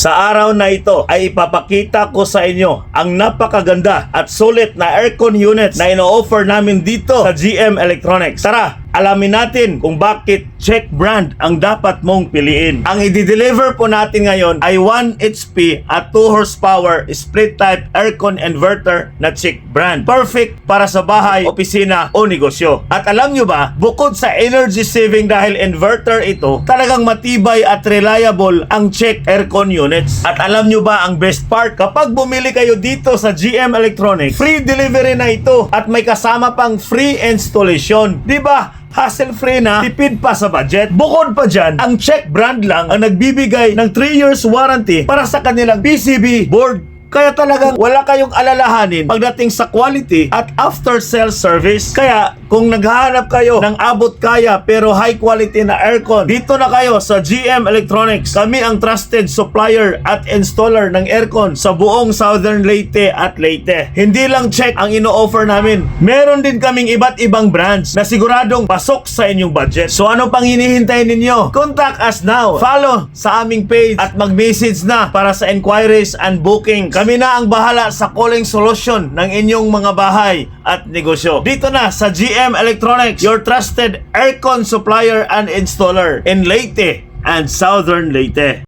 Sa araw na ito ay ipapakita ko sa inyo ang napakaganda at sulit na aircon units na ino-offer namin dito sa GM Electronics. Tara, alamin natin kung bakit Czech brand ang dapat mong piliin. Ang i-deliver po natin ngayon ay 1 HP at 2 horsepower split type aircon inverter na Czech brand. Perfect para sa bahay, opisina o negosyo. At alam nyo ba, bukod sa energy saving dahil inverter ito, talagang matibay at reliable ang Czech aircon units. At alam nyo ba ang best part? Kapag bumili kayo dito sa GM Electronics, free delivery na ito at may kasama pang free installation. Diba? Hassle-free na, tipid pa sa budget. Bukod pa dyan, ang Czech brand lang ang nagbibigay ng 3 years warranty para sa kanilang PCB board. Kaya talagang wala kayong alalahanin pagdating sa quality at after-sales service. Kaya kung naghahanap kayo ng abot kaya pero high quality na aircon, dito na kayo sa GM Electronics. Kami ang trusted supplier at installer ng aircon sa buong Southern Leyte at Leyte. Hindi lang Czech ang ino-offer namin. Meron din kaming iba't ibang brands na siguradong pasok sa inyong budget. So ano pang hinihintay ninyo? Contact us now. Follow sa aming page at mag-message na para sa inquiries and booking. Kami na ang bahala sa calling solution ng inyong mga bahay at negosyo. Dito na sa GM Electronics, your trusted aircon supplier and installer in Leyte and Southern Leyte.